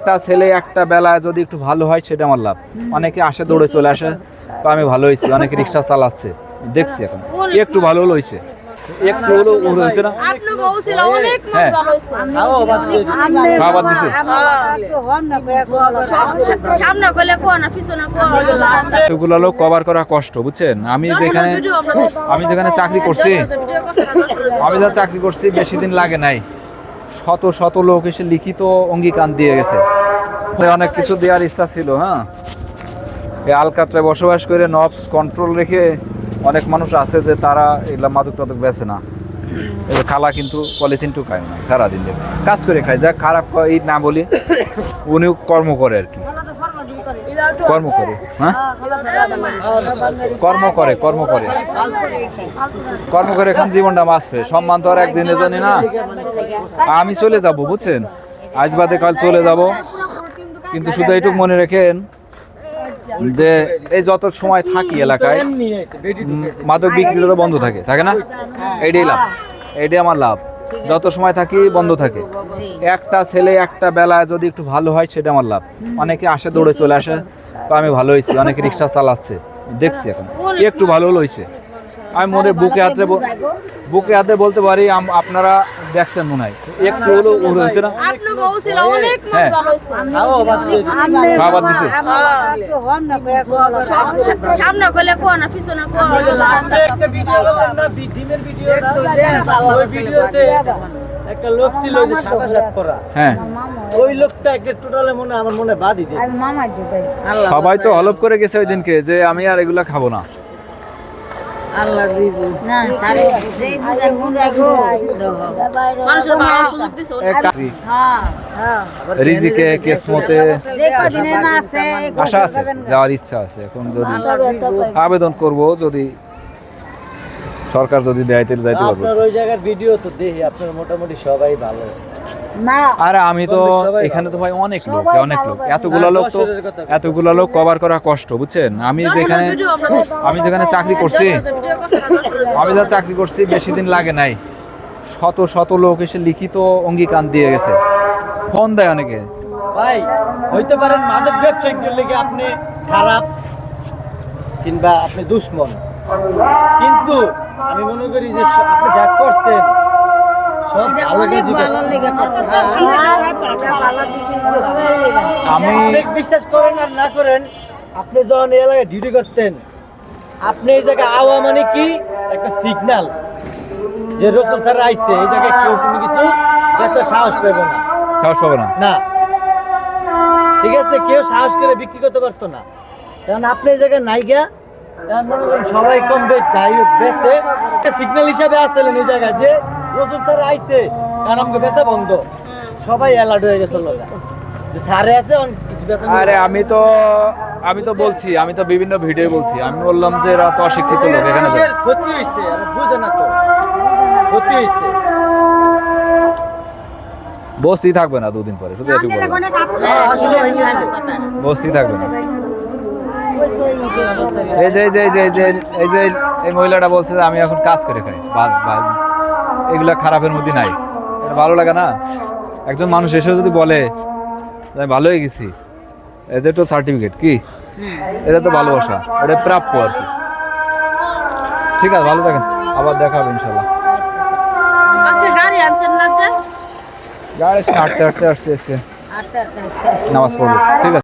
একটা ছেলে একটা বেলায় যদি একটু ভালো হয় সেটা আমার লাভ। অনেকে আসে দৌড়ে চলে আসে, তো আমি ভালো হয়েছি, অনেকে রিক্সা চালাচ্ছে দেখছি, এখন একটু ভালো হলো হয়েছে, একটু হলো হয়েছে না। হ্যাঁ খাবার দিছে এতগুলো লোক কভার করা কষ্ট, বুঝছেন। আমি যেখানে চাকরি করছি বেশি দিন লাগে নাই, শত শত লোক এসে লিখিত অঙ্গীকার দিয়ে গেছে। অনেক কিছু দেওয়ার ইচ্ছা ছিল। হ্যাঁ, এই আলকাতরায় বসবাস করে নবস কন্ট্রোল রেখে অনেক মানুষ আছে যে তারা এগুলা মাদক টাদক বেছে না। খালা কিন্তু পলিথিন টু খায় না, সারাদিন দেখছি কাজ করে খায়, যা খারাপ এই না বলি, উনিও কর্ম করে আর কি, কর্ম করে। হ্যাঁ কর্ম করে এখন জীবনটা বাঁচবে। সম্মান তো আর একদিনের জন্য না। আমি চলে যাব, বুঝছেন, আজ বাদে কাল চলে যাব, কিন্তু শুধু এইটুকু মনে রেখেন যে এই যত সময় থাকি এলাকায় মাদক বিক্রিটা বন্ধ থাকে না, এইটাই লাভ, এইটাই আমার লাভ। যত সময় থাকি বন্ধ থাকে। একটা ছেলে একটা বেলায় যদি একটু ভালো হয় সেটা আমার লাভ। অনেকে আসে দৌড়ে চলে আসে, তো আমি ভালো হয়েছি, অনেকে রিক্সা চালাচ্ছে দেখছি, এখন একটু ভালো হলো হয়েছে। আমি মনে বুকে হাতে বলতে পারি, আপনারা দেখছেন মনে হয় একটু হলো হয়েছে না। হ্যাঁ খাবার দিছে একটা লোক ছিল যে সাদা শার্ট পরা। হ্যাঁ, ওই লোকটা একটা টোটালে মনে আমার মনে বাদই দেয়। সবাই তো হলপ করে গেছে ওই দিনকে যে আমি আর এগুলা খাবো না। আল্লাহ দিব না সারে যেই বুঝাই গো মানুষের ভালো সুযোগ দিছে। হ্যাঁ রিজিকে কিসমতে আশা আছে, যাওয়ার ইচ্ছা আছে। এখন যদি আবেদন করব, যদি সরকার যদি দেয় তাহলে যাইতে পারবো। আপনার ওই জায়গার ভিডিও তো দেখি, আপনার মোটামুটি সবাই ভালো না। আরে আমি তো এখানে তো ভাই অনেক লোক এতগুলো লোক কভার করা কষ্ট, বুঝছেন। আমি যেখানে চাকরি করছি বেশি দিন লাগে নাই, শত শত লোক এসে লিখিত অঙ্গীকার দিয়ে গেছে। ফোন দেয় অনেকে, ভাই হইতে পারেন মাদক ব্যবসায়ীদের লেগে আপনি খারাপ কিংবা আপনি দুশ্মন, কিন্তু আমি মনে করি যে আপনি যা করছেন সব ভালো আমি বিশ্বাস করেন আর না করেন, আপনি যখন এই এলাকায় ডিউটি করতেন, আপনি এই জায়গায় আওয়া মানে কি একটা সিগন্যাল যে রসুল স্যার আইছে, এই জায়গায় কেউ কোনো কিছু সাহস পাবে না, ঠিক আছে, কেউ সাহস করে বিক্রি করতে পারতো না। কারণ আপনি এই জায়গায় নাইগা মনে করেন সবাই কম বেশ যাই বেছে সিগন্যাল হিসাবে আসছিলেন এই জায়গায় যে রসুল স্যার আইছে, কারণ আমাকে বেচা বন্ধ, সবাই অ্যালার্ট হয়ে গেছে যে স্যারে আছে কিছু বেচা। আরে আমি তো বলছি, আমি তো বিভিন্ন ভিডিও বলছি, আমি বললাম যে এরা তো অশিক্ষিত লোক, এখানে ক্ষতি হয়েছে, বুঝে না তো ক্ষতি হয়েছে, বস্তি থাকবে না দুদিন পরে, শুধু এটুকু বস্তি থাকবে না। এই মহিলাটা বলছে যে আমি এখন কাজ করে খাই, এগুলা খারাপের মধ্যে নাই, ভালো লাগে না। একজন মানুষ এসে যদি বলে আমি ভালো হয়ে গেছি, এদের তো সার্টিফিকেট কি, এটা তো ভালোবাসা, এটা প্রাপ্য আর কি। ঠিক আছে, ভালো থাকেন, আবার দেখা হবে ইনশাল্লাহ। গাড়ি হাঁটতে হাঁটতে আসছি আজকে, নামাজ পড়বো। ঠিক আছে।